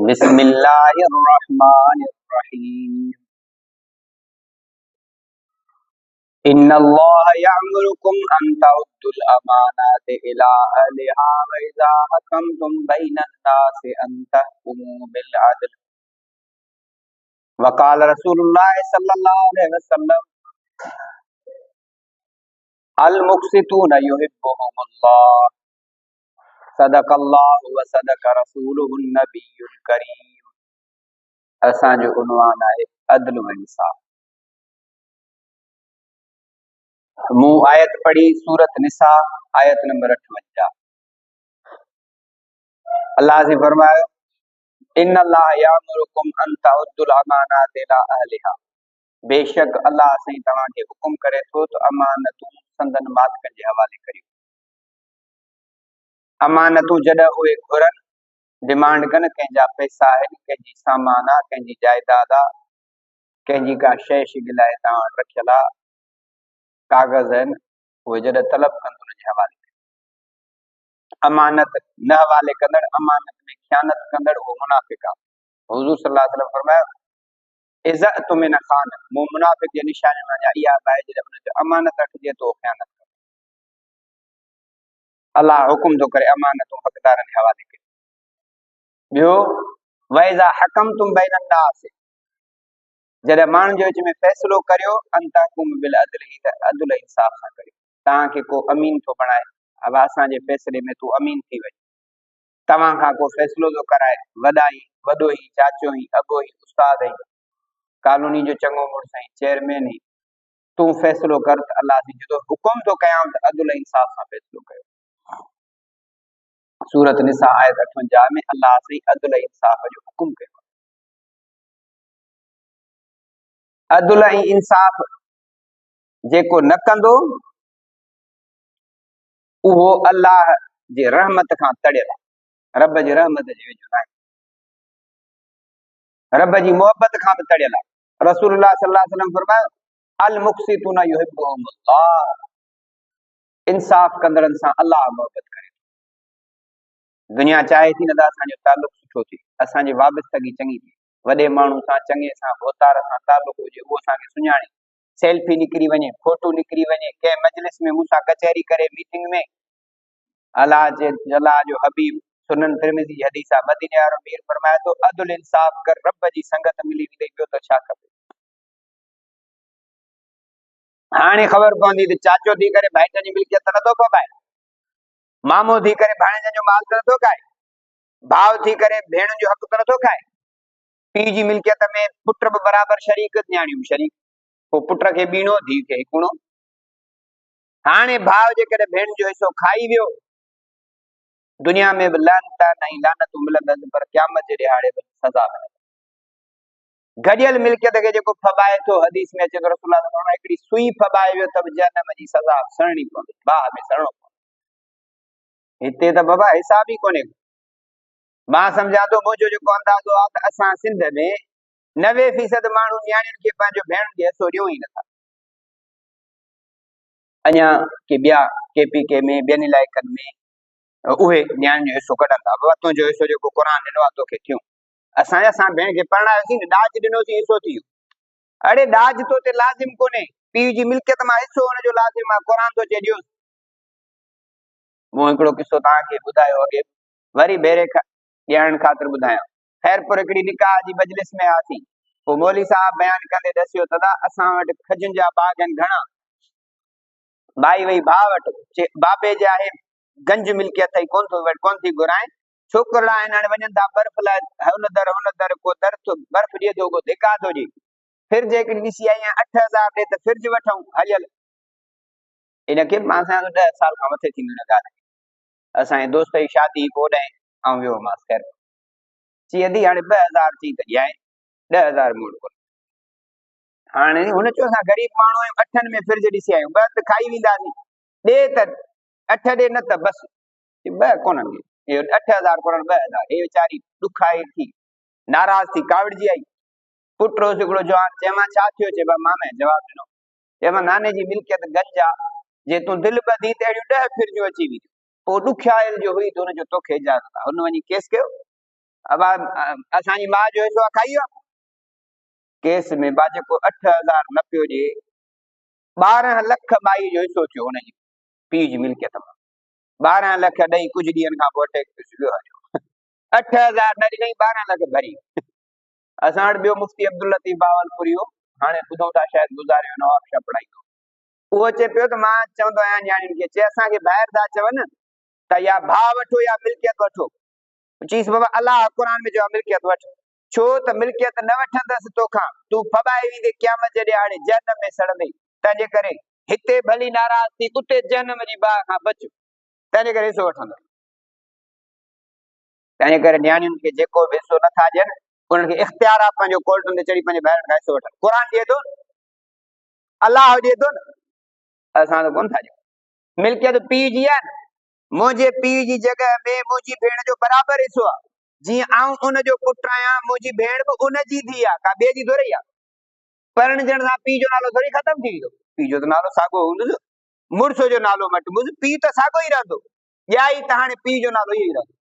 बिस्मिल्लाहिर्रहमानिर्रहीम। इन्नल्लाह यअमुरुकुम अन तउद्दुल अमानाति इला अहलिहा व इज़ा हकमतुम बैनन नासि अन तहकुमू बिल अदल। वक़ाल रसूलुल्लाह सल्लल्लाहु अलैहि वसल्लम अल मुक़सितून युहिब्बुहुमुल्लाह सदक़ल्लाहु व सदक़ रसूलुहुन नबियुल करीम। असांजो उन्वान आहे अदल व इंसाफ़। मूं आयत पढ़ी सूरत निसा आयत नंबर 58। अल्लाह से फरमायो इन्नल्लाह यअमुरुकुम अन तउद्दुल अमानाति इला अहलिहा। बेशक अल्लाह से तव्हां खे हुकुम करे थो तो अमानतूं संदन मालिकनि जे हवाले करियो। अमानतूं जॾहिं उहे घुरनि, डिमांड कनि, कंहिंजा पैसा आहिनि, कंहिंजी सामान आहे, कंहिंजी जायदाद आहे, कंहिंजी का शइ शिग लाइ तव्हां वटि रखियल आहे, कागज़ आहिनि, उहे जॾहिं तलब कनि त उनजे हवाले करियो। अमानत न हवाले कंदड़, अमानत में ख़यानत कंदड़ उहो मुनाफ़िक़ आहे। हुज़ूर सल्लल्लाहु अलैहि वसल्लम फरमायो इज़्ज़त मिन ख़ान, मूं मुनाफ़िक़ जे निशानियुनि मां इहा आहे जॾहिं उन ते अमानत रखिजे तो ख़यानत करे। अल्लाह हुकुम थो करे अमानतूं हक़दारनि जे हवाले करियो। ॿियो वइज़ा हकमतुम बैनन नास, जॾहिं माण्हुनि जे विच में फ़ैसिलो करियो अन तहकुम बिल अदल, त अदल इंसाफ़ सां करियो। तव्हांखे को अमीन थो बणाए, अब असांजे फ़ैसिले में तूं अमीन थी वञ। तव्हां खां को फ़ैसिलो थो कराए, वॾो ई चाचो ई अॻो ई उस्ताद ई कॉलोनी जो चङो मुड़ुस ऐं चेयरमैन ई, तूं फ़ैसिलो कर त अल्लाह से जो हुकुम थो कयां त अदल इंसाफ़ सां फ़ैसिलो कयो। सूरत निसा आयत 58 में अल्लाह से अदल इंसाफ़ जो हुकुम कयो। अदल ऐं इंसाफ़ जेको न कंदो उहो अल्लाह जे रहमत खां तड़ियल आहे। रब जी रहमत जे वेझो नाहे, रब जी मोहब्बत खां बि तड़ियल आहे। रसूलुल्लाह सल्लल्लाहु अलैहि वसल्लम फरमायो अल मुक़सितून युहिब्बुहुमुल्लाह, इंसाफ़ कंदड़नि सां अल्लाह मोहब्बत करे। दुनिया चाहे थी न त असांजो तालुक़ सुठो थिए, असांजी वाबस्तगी चङी थिए, वॾे माण्हू सां चङे सां भोतार सां तालुक़ हुजे, उहो असांखे सुञाणे। सेल्फी निकिरी वञे, फोटो निकिरी वञे, कंहिं मजलिस में मूंसां कचहरी करे, मीटिंग में, अल्लाह जो हबीब सुनन तिरमिज़ी जी हदीस आहे, मदीने वारो मीर फरमाए थो अदल इंसाफ़ कर, रब जी संगत मिली वेंदी, ॿियो त छा खपे। हाणे ख़बर पवंदी त चाचो थी करे भाइटनि जी मिल्कियत नथो कमाए, मामो थी करे भाणेजनि जो माल नथो खाए, भाउ थी करे भेण जो हक़ नथो खाए, पीउ जी मिल्कियत में पुट बि बराबर शरीक, न्याणियूं बि शरीक, पोइ पुट खे ॿीणो, धीउ खे हिकिड़ो। हाणे भाउ जेकॾहिं भेण जो हिसो खाई वियो, दुनिया में बि लानत नहीं लानतूं मिलंदसि, पर क़यामत जे ॾिहाड़े बि सज़ा मिलंदी। गॾियल मिल्कियत खे जेको फबाए थो, हदीस में अचे थो रसूल फरमाए हिकिड़ी सुई फबाए वियो त बि जहन्नम जी सज़ा सड़नी पवंदी, बाह में सड़नो पवंदो। हिते त बाबा हिसाब ई कोन्हे। मां सम्झां थो मुंहिंजो जेको अंदाज़ो आहे त असां सिंध में 90% माण्हू न्याणियुनि खे पंहिंजो भेणुनि खे हिसो ॾियूं ई नथा। अञा के ॿिया KPK में ॿियनि इलाइक़नि में उहे न्याणियुनि जो हिसो कढनि था, बाबा तुंहिंजो हिसो जेको क़ुरान ॾिनो आहे तोखे थियूं। असां भेण खे परणायोसीं न, ॾाज ॾिनोसीं, हिसो थी वियो। अड़े ॾाज तो ते लाज़िम कोन्हे, पीउ जी मिल्कियत मां हिसो हुनजो लाज़िम आहे, क़ुरान तो चए ॾियोसि। मूं हिकिड़ो किस्सो तव्हांखे ॿुधायो अॻे, वरी ॿेरे ॾियण ख़ातिर ॿुधायां। ख़ैरपुर हिकिड़ी निकाह जी मजलिस में आसीं, पोइ मौली साहब बयान कंदे ॾसियो त असां वटि खजुनि जा बाग आहिनि घणा। भाई वई भाउ वटि, बाबे जे आहे गंज मिल्कियत ई कोन थी घुराए, छोकिरा आहिनि, हाणे वञनि था बर्फ़ लाइ हुन दर को बर्फ़ ॾिए थो, को धिका थो ॾिए। फिरज हिकिड़ी ॾिसी आई आहियां, 8000 ॾे त फिरज वठूं हलियल। इनखे मां सां 10 साल खां मथे थी हिन ॻाल्हि। असांजे दोस्त जी शादी पोइ ॾहें ऐं वियो मांसि, ख़ैर चई दी हाणे 2000 चई त ॾियां, 10,000 मूड़ कोन। हाणे हुन चयो असां ग़रीब माण्हू आहियूं, 8 में फिरज ॾिसी आहियूं, 2 त खाई वेंदासीं, ॾे त 8 ॾे न त बसि 2 कोन्हनि, 8000 कोन्हनि 2000। हे वीचारी ॾुखाए थी नाराज़ थी कावड़जी आई। पुट रोज़ हिकिड़ो जवान, चयोमां छा थियो? चइबा मामे जवाब ॾिनो, चयोमां नाने जी मिल्कियत गंज आहे, जे तूं दिलि ॿधी त अहिड़ियूं 10 फिरजूं अची वेंदियूं। पोइ ॾुखियाइल जो हुई त हुनजो तोखे इजाज़त आहे, हुन वञी केस कयो। अब असांजी माउ जो हिसो खाई वियो केस में बा जेको 8,000 न पियो ॾिए 12 लख माई जो हिसो थियो हुनजी पीउ जी मिल्कियत मां 12 लख ॾेई कुझु ॾींहंनि खां पोइ अटैक पियो हलियो 8,000 न ॾिनई 12 लख भरी असां वटि ॿियो मुफ्ती अब्दुल लतीफ़ बावलपुरी हो हाणे ॿुधूं था शायदि गुज़ारे वञो नवाब शाह पढ़ाईंदो उहो चए पियो त मां चवंदो आहियां न्याणियुनि खे चए असांखे ॿाहिरि था चवनि त या भाउ वठो या मिल्कियत वठो चईसि बाबा अलाह क़ुर में चयो मिल्कियत वठ छो त मिल्कियत न वठंदसि तोखां तूं फबाए वेंदे क़यामत जे ॾियारे जहन्नम में सड़ंदे तंहिंजे करे हिते भली नाराज़ थी उते जहन्नम जी बाहि खां बच तंहिंजे करे हिसो वठंदो तंहिंजे करे न्याणियुनि खे जेको बि हिसो नथा ॾियनि उन्हनि खे इख़्तियार आहे पंहिंजो कोर्टुनि ते चढ़ी पंहिंजे ॿाहिरि खां हिसो वठनि क़ुर ॾिए थो अलाह ॾिए थो न असां त कोन था ॾियूं मिल्कियत पीउ जी आहे न मुंहिंजे पीउ जी जॻह में मुंहिंजी भेण जो बराबरि हिसो आहे जीअं आऊं उनजो पुटु आहियां मुंहिंजी भेण बि उनजी धीउ आहे का ॿिए जी थोरी आहे परिणजण सां पीउ जो नालो थोरी ख़तम थी वेंदो पीउ जो त नालो साॻियो हूंदुसि मुड़ुस जो नालो मटिबुसि पीउ त साॻियो ई रहंदो ॼाई त हाणे पीउ जो नालो इहो ई रहंदो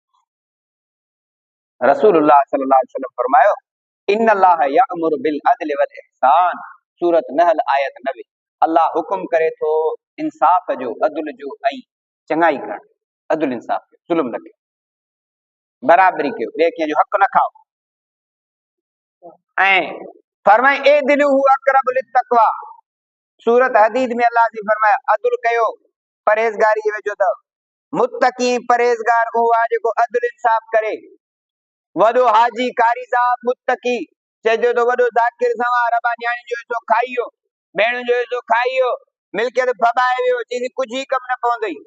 रसूलुल्लाह सल्लल्लाहु अलैहि वसल्लम फरमायो इन अल्लाह यअमुरु बिल अदल वल इहसान सूरत नहल आयत 90 अल्लाह हुकुम करे थो इंसाफ़ जो अदल जो ऐं चङाई करण अदल इंसाफ़ ज़ुल्म न कयो बराबरी कयो ॿिए कंहिंजो हक़ न खाओ ऐं फरमाए ए दिलु अक़रब लित्तक़वा सूरत हदीद में अल्लाह जी फरमाया अदल कयो परहेज़गारी जे वेझो अथव मुत्तकी परहेज़गार उहो आहे जेको अदल इंसाफ़ करे वॾो हाजी कारी साहब मुत्तकी चइजो तो वॾो ज़ाकिर सवा रबा न्याणी जो हिसो खाई वियो भेण जो हिसो खाई वियो मिल्कियत फबाए वियो चई कुझु ई कमु न पवंदई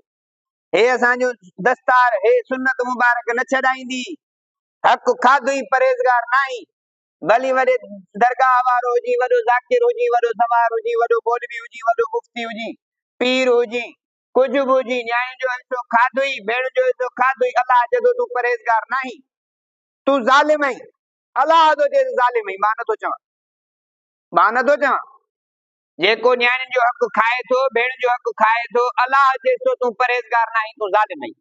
हे असांजो दस्तार हे सुन्नत मुबारक न छॾाईंदी हक़ खाधुई परहेज़गार न आई भली वॾे दरगाह वारो हुजी वॾो ज़ाकिर हुजी वॾो सवार हुजी वॾो मौलवी हुजी वॾो मुफ्ती हुजी पीर हुजी कुझु बि हुजी न्याणी जो हिसो खाधुई भेण जो हिसो खाधुई अलाह चए थो तूं परहेज़गार न आई तूं ज़ालिम आई अलाह थो चए ज़ालिम आई मां नथो चवां जेको न्याणियुनि जो हक़ खाए थो भेण जो हक़ खाए थो अलाह चए थो तूं परहेज़गार न आई तूं ज़ालिम आई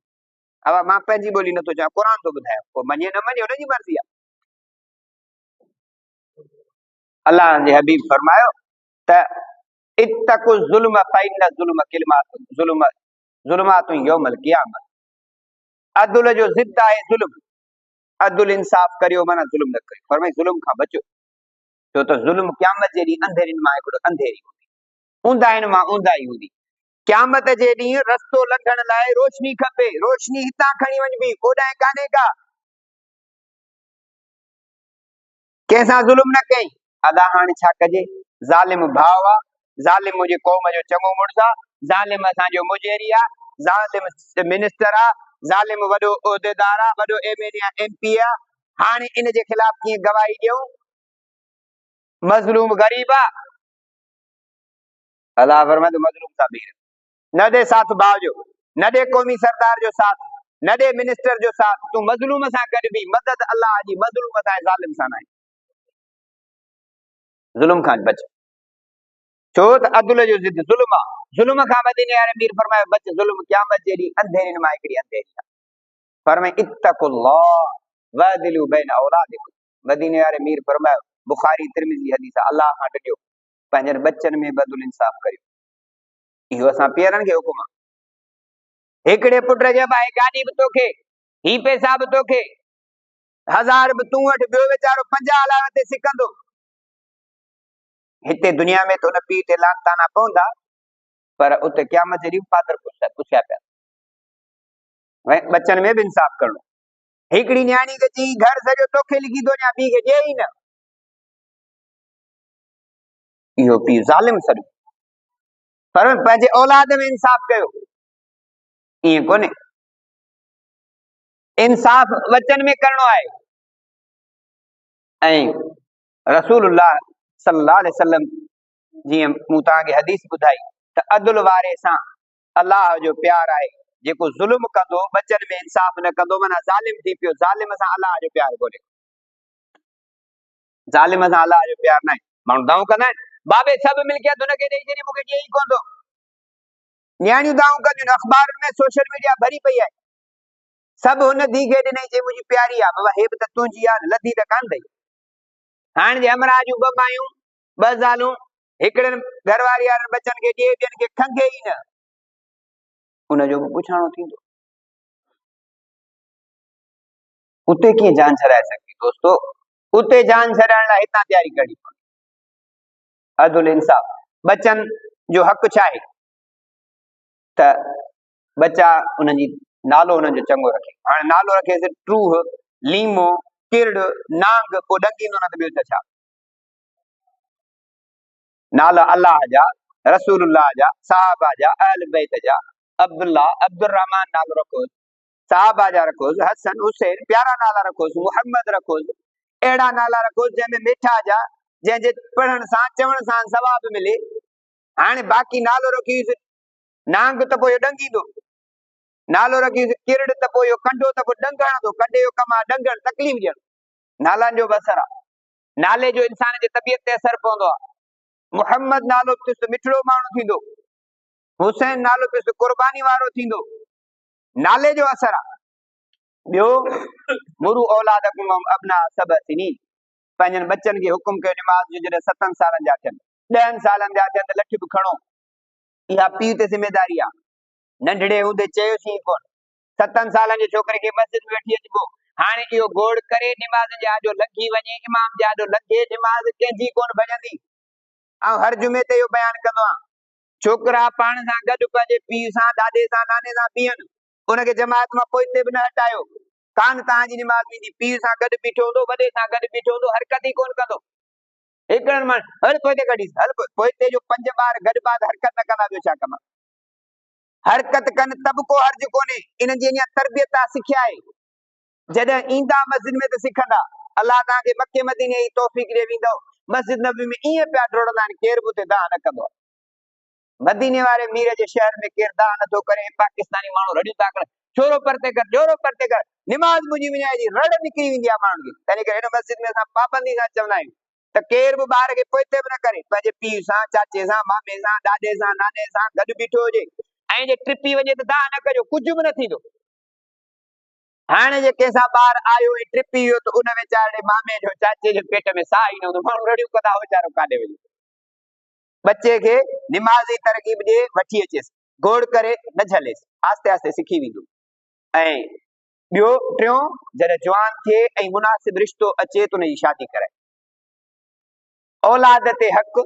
अब मां पंहिंजी ॿोली नथो चवां क़ुर थो ॿुधायां पोइ मञे न मञे हुनजी मर्ज़ी आहे अल्लाह जे हबीब फरमायो त इत्तक़ु ज़ुल्म फ़इन्न ज़ुल्म किलमात ज़ुल्मातु यौमल क़ियामत अदल जो ज़िद आहे ज़ुल्म अदल इंसाफ़ करियो माना ज़ुल्म न करियो फरमाई ज़ुल्म खां बचो छो त ज़ुल्म क़यामत जे ॾींहुं अंधेरियुनि मां हिकिड़ो अंधेरी हूंदी ऊंदाहिनि मां ऊंदाही हूंदी क़यामत जे ॾींहुं रस्तो लंघण लाइ रोशनी खपे रोशनी हितां खणी वञबी ओॾांहुं कान्हे का कंहिंसां ज़ुल्म न कई अदा हाणे छा कजे ज़ालिम भाउ आहे ज़ालिम मुंहिंजे क़ौम जो चङो मुड़ुसु आहे ज़ालिम असांजो मुजेरी आहे ज़ालिम मिनिस्टर आहे ज़ालिम वॾो उहिदेदार आहे वॾो एमएलए एमपी आहे हाणे इन जे ख़िलाफ़ कीअं गवाही ॾियूं मज़लूम गरीब आहे अल्लाह फरमाए मज़लूम सां बीह न दे साथ भाउ जो न दे क़ौमी सरदार जो साथ न दे मिनिस्टर जो साथ तूं मज़लूम सां गॾु बि मदद अल्लाह जी मज़लूम सां ज़ालिम सां न ज़ुल्म खां बच छो त अदल जो ज़िद ज़ुल्म आहे ज़ुल्म खां मदीने वारे अमीर फरमायो बच ज़ुल्म क़यामत जे ॾींहुं अंधेरियुनि मां हिकिड़ी अंधेरी आहे फरमाए इत्तक़ुल्लाह वअदिलू बैन औलादिकुम मदीने वारे अमीर फरमायो बुखारी तिरमिज़ी हदीस आहे अल्लाह खां ॾिजो पंहिंजनि बच्चनि में बदल इंसाफ़ करियो इहो असां पीअरनि खे हुकुम आहे हिकिड़े पुट चइबो आहे गाॾी बि तोखे ही पैसा बि तोखे 1000 बि तूं वटि ॿियो वीचारो 50 हलाइण ते सिकंदो हिते दुनिया में तो न पीउ ते लानताना पवंदा पर उते क़यामत जे ॾींहुं पादर पुछिया पिया बच्चनि में बि इंसाफ़ करणो हिकिड़ी न्याणी खे चई घर सॼो तोखे लिखी थो ॾियां ॿी खे ॾिए ई न इहो पीउ ज़ालिम सॾु पर पंहिंजे औलाद में इंसाफ़ कयो ईअं कोन्हे इंसाफ़ वचन में करणो आहे ऐं रसूलुल्लाह सल्लल्लाहु अलैहि वसल्लम जीअं मूं तव्हांखे हदीस ॿुधाई त अदल वारे सां अल्लाह जो प्यार आहे जेको ज़ुल्म कंदो बचन में इंसाफ़ न कंदो माना ज़ालिम थी पियो ज़ालिम सां अल्लाह जो प्यार कोन्हे ज़ालिम सां अल्लाह जो प्यार न आहे माण्हू दाऊं कंदा आहिनि बाबे सभु मिल्कियत हुनखे ॾेई छॾी मूंखे ॾिए ई कोन थो न्याणियूं दाऊं कंदियूं अख़बारुनि में सोशल मीडिया भरी पई आहे सब हुन धी खे ॾिनई, चई मुंहिंजी प्यारी आहे, बाबा हे बि त तुंहिंजी आहे, लधी त कान अथई। हाणे जे हमरा जूं ॿ मायूं ॿ ज़ालूं हिकिड़े घरवारी वारनि बचनि खे ॾिए, ॿियनि खे खंगे ई न, उनजो बि पुछाणो थींदो। उते कीअं जान छॾाए सघी दोस्तो? उते जान छॾाइण लाइ हितां तयारी करणी पवंदी। अदुल इंसाफ़, बचन जो हक़ छा आहे त बच्चा उन्हनि जी नालो उन्हनि जो चङो रखे। हाणे नालो रखेसि ट्रूह, लीमो, किरड़, नांग, पोइ ॾंगींदो न त ॿियो त छा? नाला अलाह जा, रसूलुल्लाह जा, साहबा जा, अहल बैत जा, अब्दुल्ला, अब्दुर रहमान नालो रखोसि, साहबा जा रखोसि, हसन हुसैन प्यारा नाला रखोसि, मुहम्मद रखोसि, अहिड़ा नाला रखोसि जंहिंमें मिठा जा, जंहिंजे पढ़ण सां चवण सां सवाब मिले। हाणे बाक़ी नालो रखीसि नांग त पोइ ॾंगींदो, नालो रखीसि किरड़ त पोइ इहो कंडो त पोइ ॾंग हणंदो, कंडे जो कमु आहे ॾंगण, तकलीफ़ ॾियणु। नालनि जो बि असर आहे, नाले जो इंसान जे तबियत ते असर पवंदो आहे। मुहम्मद नालो पियुसि त मिठड़ो माण्हू थींदो, हुसैन नालो पियुसि त कुर्बानी वारो थींदो, नाले जो असर आहे। ॿियो, मुरू औलादकुम अबना सबअ सिनीन, पंहिंजनि बच्चनि खे हुकुम कयो निमाज़ जो जॾहिं 7 सालनि जा थियनि, 10 सालनि जा थियनि त लठ बि खणो, इहा पीउ ते ज़िमेदारी आहे। नंढड़े हूंदे चयोसीं कोन, 7 सालनि जे छोकिरे खे मस्जिद में वठी अचिबो, हाणे इहो गोड़ करे निमाज़ जे आॾो लॻी वञे, इमाम जे आॾो लॻे, निमाज़ कंहिंजी कोन भॼंदी। ऐं हर जुमे ते इहो बयानु कंदो आहियां, छोकिरा पाण सां गॾु पंहिंजे पीउ सां, ॾाॾे सां, नाने सां बीहनि, उनखे जमात मां पोइते बि न हटायो, कान तव्हांजी निमाज़ वेंदी। पीउ सां गॾु बीठो हूंदो, वॾे सां गॾु बीठो हूंदो, हरकत ई कोन कंदो। हिकिड़नि मां हल पोइते कढीसि, हल पोइते जो 5 ॿार गॾु बाद हरकत न कंदा, ॿियो छा कंदा? हरकत कनि त बि को हर्ज कोन्हे, इन्हनि जी अञा तरबियत आहे, सिख्या आहे। जॾहिं ईंदा मस्जिद में त सिखंदा, अलाह तव्हांखे मके मदीने जी तौफ़ीक़ ॾे वेंदो। मस्जिद नबी में ईअं पिया डोड़ंदा आहिनि, केर बि उते दाह न कंदो। मदीने वारे मीर जे शहर में केर दाह नथो करे, पाकिस्तानी माण्हू रड़ियूं था करनि, छोरो परते कर, जोरो परते कर, निमाज़ मुंहिंजी विञाए जी, रड़ निकिरी वेंदी आहे माण्हुनि खे। तंहिं करे हिन मस्जिद में असां पाबंदी सां चवंदा आहियूं त केर बि ॿार खे पोइते बि न करे, पंहिंजे पीउ सां, चाचे सां, मामे सां, ॾाॾे सां, नाने सां गॾु बीठो हुजे, ऐं जे ट्रिपी वञे त दाह न कजो, कुझु बि न थींदो। हाणे जे कंहिंसां ॿार आयो ऐं ट्रिपी वियो त उन वीचारे मामे जो, चाचे जो पेट में साह ई न हूंदो, माण्हू रड़ियूं कंदा, वीचारो काॾे वञे। बच्चे खे निमाज़ जी तरकीब ॾे, वठी अचेसि, गोड़ करे न झलेसि, आस्ते आस्ते सिखी वेंदो। ऐं ॿियो टियों, जॾहिं जवान थिए ऐं मुनासिब रिश्तो अचे त उनजी शादी कराए। औलाद ते हक़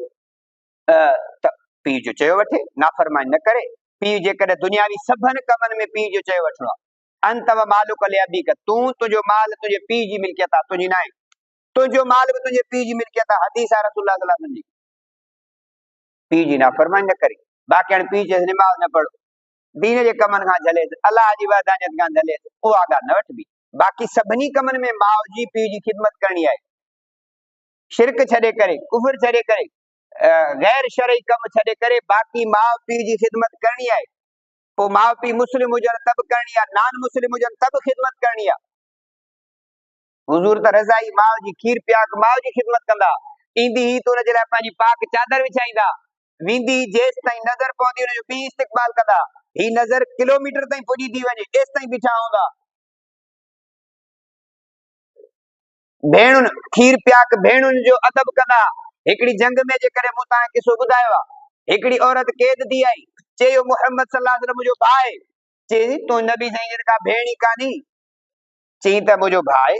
त पीउ जो चयो वठे, नाफ़रमानी न करे। पीउ जेकॾहिं दुनियावी सभनि कमनि में पीउ जो चयो वठिणो आहे, अंत व मालुक लिअबीक, तूं तुंहिंजो माल तुंहिंजे पीउ जी मिल्कियत आहे, तुंहिंजी न आहे। तुंहिंजो माल बि तुंहिंजे पीउ जी मिल्कियत आहे, हदीस आहे रसूल सल्लल्लाहु अलैहि वसल्लम जी। पीउ जी नाफ़रमानी न करे। बाक़ी हाणे पीउ चएसि निमाज़ न पढ़, दीन जे कमनि खां झलेसि, अलाह जी वहदानियत खां झलेसि, उहा ॻाल्हि न वठबी। बाक़ी सभिनी कमनि में माउ जी पीउ जी ख़िदमत करणी आहे। शिरक छॾे करे, कुफर छॾे करे, गैर शरई कम छॾे करे, बाक़ी माउ पीउ जी ख़िदमत करणी आहे। पोइ माउ पीउ मुस्लिम हुजनि त बि करणी आहे, नान मुस्लिम हुजनि त बि ख़िदमत करणी आहे। हुज़ूर त रज़ाई माउ जी, खीर पियाक माउ जी ख़िदमत कंदा। ईंदी ही त हुनजे लाइ पंहिंजी पाक चादर विछाईंदा, वेंदी जेसि ताईं नज़र पवंदी हुनजो ॿी इस्तक़बाल कंदा। ही नज़र किलोमीटर ताईं पुॼी थी वञे, एसि ताईं बीठा हूंदा। भेणुनि, खीर पियाक भेणुनि जो अदब कंदा। हिकिड़ी जंग में जेकॾहिं मूं तव्हांखे किसो ॿुधायो आहे, हिकिड़ी औरत कैद थी आई, चयो मुहम्मद सल्लल्लाहु अलैहि वसल्लम मुंहिंजो भाउ आहे। चई तूं नबी साईं जन का भेण ई कान्ही? चई त मुंहिंजो भाउ आहे।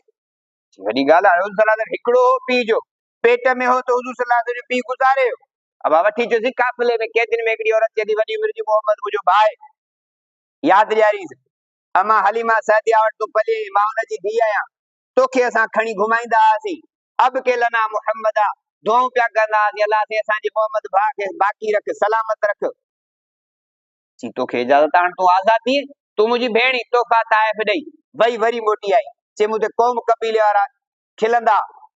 वॾी ॻाल्हि आहे, हुज़ूर सल्लल्लाहु अलैहि वसल्लम हिकिड़ो हो पीउ जो, पेट में हो त हुज़ूर सल्लल्लाहु अलैहि वसल्लम पीउ गुज़ारे वियो। अब वठी अचोसि काफ़िले में, कैदियुनि में हिकिड़ी औरत चए थी वॾी उमिरि जी मुहम्मद मुंहिंजो भाउ आहे। यादि ॾियारीसि, अमा हलीमा सअदिया वटि तूं पली, मां हुनजी धीउ आहियां, तोखे असां खणी घुमाईंदा हुआसीं। अब के लना मुहम्मदा, दुआऊं पिया कंदा हुआसीं, अलाह से असांजे मोहम्मद भाउ खे बाक़ी रख, सलामत रख। चई तोखे इजाज़त आहे, तूं आज़ाद थी, तूं मुंहिंजी भेण तोहफ़ा ताइफ़ ॾेई वई वरी मोटी आई। चई मूं ते क़ौम कबीले वारा खिलंदा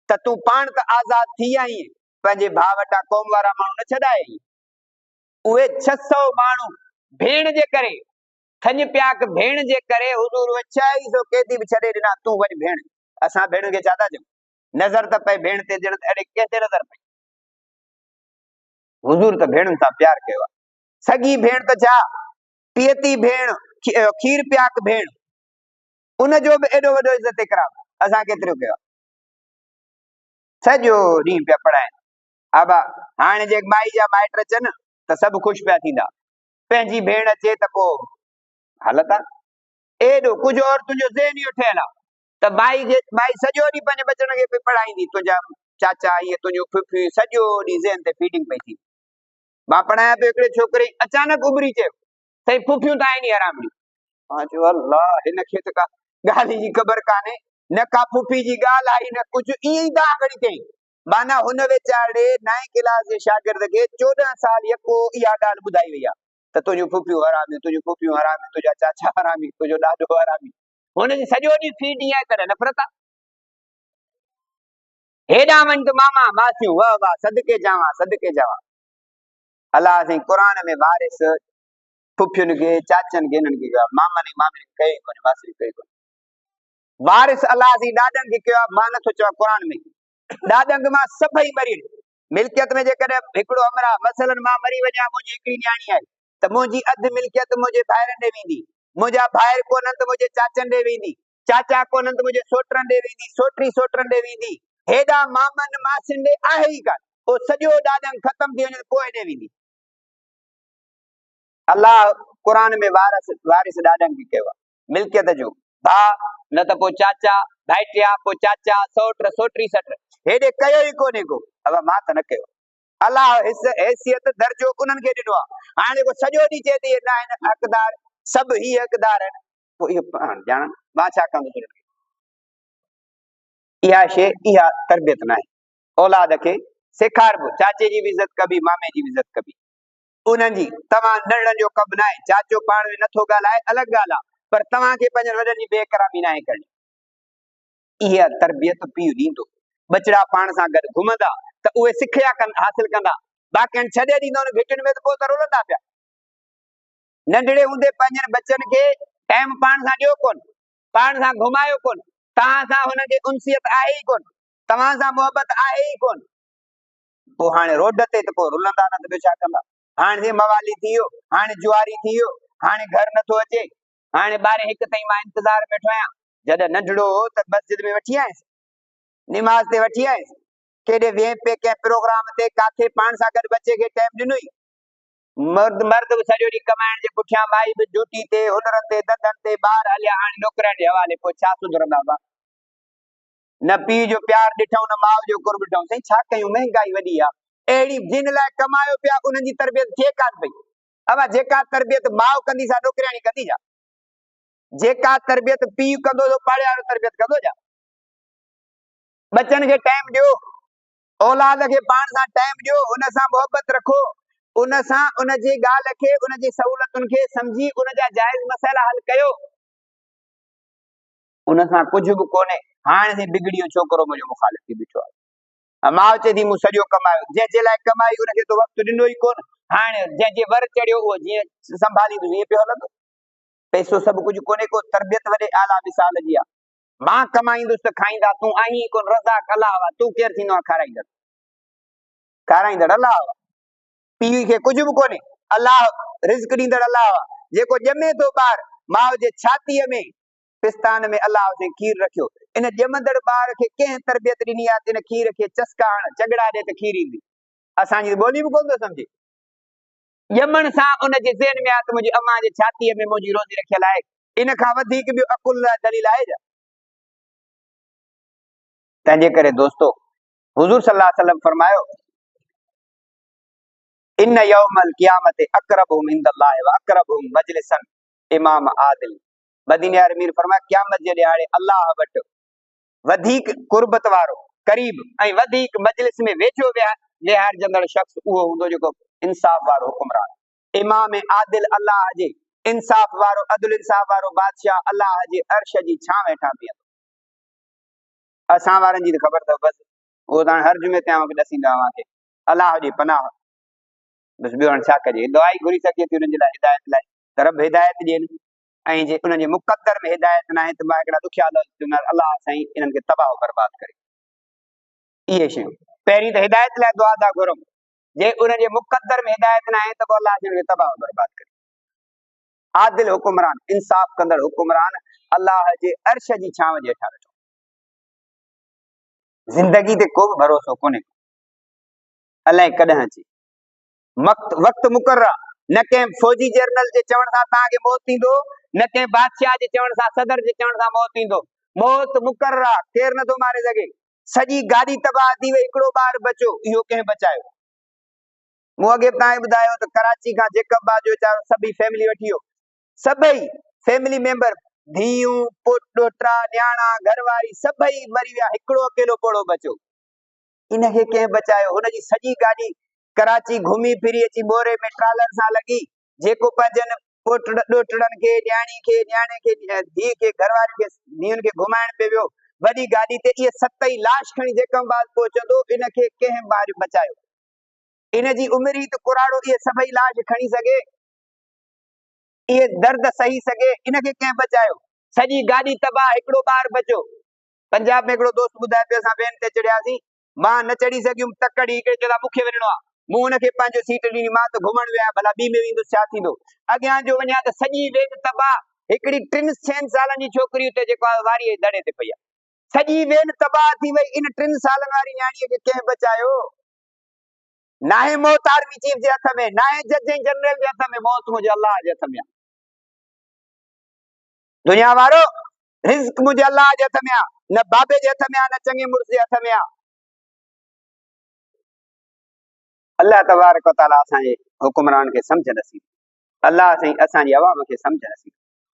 त तूं पाण त आज़ाद थी आई, पंहिंजे भाउ वटां क़ौम वारा माण्हू न छॾाए। उहे 600 माण्हू भेण जे करे, खञ पियाक भेण जे करे हुज़ूर 600 कैदी बि छॾे ॾिना। तूं वञ भेण, असां भेण खे छा था चऊं? नज़र त पए भेण ते, ॼण अहिड़े कंहिंते नज़र पई? हुज़ूर त भेणुनि सां प्यार कयो आहे। सॻी भेण त छा, पीअती भेण, खीर पियाक भेण, उनजो बि एॾो वॾो इज़त इकराम असां केतिरो कयो सॼो ॾींहुं पिया पढ़ाइनि आबा हाणे जे माई जा माइट अचनि त सभु ख़ुशि पिया थींदा पंहिंजी भेण अचे त पोइ हालत आहे एॾो कुझु औरतुनि जो ज़हन इहो ठहियल आहे त माई सॼो ॾींहुं पंहिंजे बचनि खे पढ़ाईंदी तुंहिंजा चाचा इहे तुंहिंजो फुफी सॼो ॾींहुं ज़हन ते फीडिंग पई थी मां पढ़ायां पियो हिकिड़े छोकिरे अचानक उभरी चयो सही फुफियूं त आहिनि हराम मां चयो अल्लाह हिनखे त का ॻाल्हि जी ख़बर कान्हे न का फुफी जी ॻाल्हि आई न कुझु ईअं ई तव्हां घड़ी कई माना हुन वीचारे 9 क्लास जे शागिर्द खे 14 साल यको इहा ॻाल्हि ॿुधाई वई आहे त तुंहिंजूं फुफियूं हरामी तुंहिंजा चाचा हरामी तुंहिंजो ॾाॾो हरामी हुनजी सॼो ॾींहुं फीड ईअं करे नफ़रत आहे हेॾां वञ त मामा मासियूं वाह वाह सदके जावां अलाह साईं क़ुर में वारिस फुफियुनि खे चाचनि खे हिननि खे मामनि मामी कई कोन्हे मासी कई कोन्हे वारिस अलाह साईं ॾाॾनि खे कयो आहे मां नथो चवां क़ुर में ॾाॾनि मां सभई मरी मिल्कियत में जेकॾहिं हिकिड़ो अमरा मसलन मां मरी वञा मुंहिंजी हिकिड़ी न्याणी आहे त मुंहिंजी अधु मिल्कियत मुंहिंजे भाइरनि ॾे वेंदी मुंहिंजा भाइर कोन्हनि त मुंहिंजे चाचनि ॾे वेंदी चाचा कोन्हनि त मुंहिंजे सोटरनि ॾे वेंदी सोटरी सोटरनि ॾे वेंदी हेॾा मामनि मासियुनि ॾे आहे ई कान पोइ सॼो ॾाॾनि ख़तम थी वञे पोइ ॾे वेंदी अलाह क़ुर में वारिस ॾाॾनि खे कयो आहे मिल्कियत जो भाउ न त पोइ चाचा भाइटिया पोइ चाचा सोट सोटरी सट हेॾे कयो ई कोन्हे को अब मां त न कयो अलाह हैसियत दर्जो उन्हनि खे ॾिनो आहे हाणे जेको सॼो ॾींहुं चए थी न आहिनि हक़दार सभु ही हक़दार आहिनि पोइ इहो ॼाण मां छा कंदुसि इहा शइ इहा तरबियत न आहे औलाद खे सेखारिबो चाचे जी बि इज़त कबी मामे जी बि इज़त कबी उन्हनि जी तव्हां नंढनि जो कमु न आहे चाचो पाण में नथो ॻाल्हाए अलॻि ॻाल्हि आहे पर तव्हांखे पंहिंजनि वॾनि जी बेकरामी न आहे करणी इहा तरबियत पीउ ॾींदो बचड़ा पाण सां गॾु घुमंदा त उहे सिखिया हासिल कंदा बाक़ी छॾे ॾींदो भिटियुनि में त पोइ त रुलंदा पिया नंढड़े हूंदे पंहिंजनि बचनि खे टाइम पाण सां ॾियो कोन पाण सां घुमायो कोन तव्हां सां हुनखे उनसियत आहे ई कोन तव्हां सां मोहबत आहे ई कोन पोइ हाणे रोड ते त पोइ रुलंदा न त ॿियो छा कंदा हाणे मवाली थी वियो हाणे जुआरी थी वियो हाणे घर नथो अचे हाणे 12-1 ताईं मां इंतज़ार वेठो आहियां जॾहिं नंढड़ो हो त मस्जिद में वठी आयसि निमाज़ ते वठी आयसि केॾे वेह पे कंहिं प्रोग्राम ते काथे पाण सां गॾु बचे खे टाइम ॾिनोई मर्द बि सॼो ॾींहुं कमाइण जे पुठियां माई बि ड्यूटी ते हुनरनि ते धंधनि ते ॿार हलिया हाणे नौकरनि जे हवाले पोइ छा सुधरंदा न पीउ जो प्यार ॾिठऊं न माउ जो कुर्ब ॾिठऊं साईं छा कयूं महांगाई वॾी आहे अहिड़ी जिन लाइ कमायो पिया उन्हनि जी तरबियत थिए कान पई अब जेका तरबियत माउ कंदी सा नौकरियाणी कंदी छा जेका तरबियत पीउ कंदो पाड़े वारो तरबियत कंदो छा बचनि खे टाइम ॾियो औलाद खे पाण सां टाइम ॾियो उन सां मोहबत रखो उन सां उनजी ॻाल्हि खे उनजी सहूलियतुनि खे सम्झी उनजा जाइज़ मसइला हल कयो उन सां कुझु बि कोन्हे हाणे बिगड़ी छोकिरो मुंहिंजो मुखालिफ़ थी बीठो आहे माउ चए थी मूं सॼो कमायो जंहिंजे लाइ कमाई उनखे तो वक़्तु ॾिनो ई कोन हाणे जंहिंजे वर चढ़ियो उहो जीअं संभालींदुसि ईअं पियो हलंदो पैसो सभु कुझु कोन्हे को तरबियत वॾे आला मिसाल जी आहे मां कमाईंदुसि त खाईंदा तूं आहीं कोन रज़ाक अलाह तूं केरु थींदो आहे खाराईंदड़ अलाह पीउ खे कुझु बि कोन्हे अलाह रिज़्क ॾींदड़ अलाह जेको ॼमे थो ॿार माउ जे छातीअ में पिस्तान में अलाह से खीर रखियो इन ॼमंदड़ ॿार खे कंहिं तरबियत ॾिनी आहे इन खीर खे चस्का हण चगड़ा ॾे त खीर ईंदी असांजी ॿोली बि कोन थो सम्झे ॼमण सां उनजे ज़हन में आहे त मुंहिंजी अम्मा जे छातीअ में मुंहिंजी रोज़ी रखियल आहे इन खां वधीक ॿियो अकुल दलील आहे छा तंहिंजे करे दोस्तो हुज़ूर सल्लल्लाहु अलैहि वसल्लम फरमायो इन यौमल क़ियामत अक़रबुहुम इंदल्लाह व अक़रबुहुम मजलिसन इमाम आदिल मदीने वारे अमीर फरमाया क़यामत जे ॾियारे अल्लाह वटि वधीक कुर्बत वारो करीब ऐं वधीक मजलिस में वेझो विहारजंदड़ शख्स उहो हूंदो जेको इंसाफ़ वारो हुकुमरान इमाम आदिल अल्लाह जे इंसाफ़ वारो अदल इंसाफ़ वारो बादशाह अल्लाह जे अर्श जी छांव हेठां बीहंदो असां वारनि जी त ख़बर अथव बसि उहो त हर जुमे ते ॾसींदा तव्हांखे अल्लाह जी पनाह बसि ॿियो हाणे छा कजे दुआई घुरी सघे थी उन्हनि जे लाइ हिदायत लाइ त रब हिदायत ॾियनि ऐं जे उन्हनि जे मुक़दर में हिदायत न आहे त मां हिकिड़ा ॾुखिया लफ़्ज़ अल्लाह साईं इन्हनि खे तबाह बर्बाद करे इहे शयूं पहिरीं त हिदायत लाइ दुआ था घुरूं जे उन्हनि जे मुक़दर में हिदायत न आहे त पोइ अल्लाह इन्हनि खे तबाह बर्बाद करे आदिल हुकुमरान इंसाफ़ कंदड़ हुकुमरान अल्लाह जे अर्श जी छांव जे हेठां वेठो। ज़िंदगी ते को बि भरोसो कोन्हे, अलाए कॾहिं अचे वक़्तु मुक़र्रर। न कंहिं फौजी जनरल जे चवण सां तव्हांखे मौत थींदो, न कंहिं बादशाह जे चवण सां, सदर जे चवण सां मौत थींदो। मौत मुक़र्रर आहे, केरु नथो मारे सघे। सॼी गाॾी तबाह थी वई, हिकिड़ो ॿार बचियो, इहो कंहिं बचायो? मूं अॻे तव्हांखे ॿुधायो त कराची खां जेकब जो वीचारो सभई फैमिली वठी वियो, सभई फैमिली मेंबर, धीअरूं, पुट, ॾोहिटा, न्याणा, घरवारी सभई मरी विया, हिकिड़ो अकेलो पोड़ो बचियो। इनखे कंहिं बचायो? हुनजी सॼी गाॾी कराची घुमी फिरी अची बोरे में ट्रालर सां लॻी, जेको पंहिंजनि पुट ॾोहिटड़नि खे, न्याणी खे, न्याणे खे, धीउ खे, घरवारी खे, धीउनि खे घुमाइण पियो वियो वॾी गाॾी ते। इहे सतई लाश खणी जेकमबाद पहुचंदो, इनखे कंहिं ॿार बचायो? इनजी उमिरि ई त कुराड़ो, इहे सभई लाश खणी सघे, इहे दर्द सही सघे, इनखे कंहिं बचायो? सॼी गाॾी तबाह, हिकिड़ो ॿार बचियो। पंजाब में हिकिड़ो दोस्त ॿुधाए पियो, असां वेन ते चढ़ियासीं, मां न चढ़ी सघियुमि, तकड़ी हिकिड़े चयो मूंखे वञिणो आहे, मूं हुनखे पंहिंजो सीट ॾिनी, मां त घुमण विया, भला ॿी में वेंदुसि छा थींदो। अॻियां जो वञा त सॼी वेन तबाह, हिकिड़ी 3 सालनि जी छोकिरी उते जेको आहे वारीअ दड़े ते पई आहे, सॼी वेन तबाह थी वई। इन 3 सालनि वारी न्याणीअ खे कंहिं बचायो? नाहे मौत आर्मी चीफ जे हथ में, नाहे जज ऐं जनरल जे हथ में, मौत मुंहिंजे अल्लाह जे हथ में आहे। दुनिया वारो, रिज़्क मुंहिंजे अल्लाह जे हथ में आहे, न बाबे जे हथ में आहे, न चङे मुड़ुस जे हथ में आहे। अल्लाह तबारक व तआला असांजे हुकुमरान खे सम्झ नसीब, अल्लाह असांजी अवाम खे सम्झ नसीब।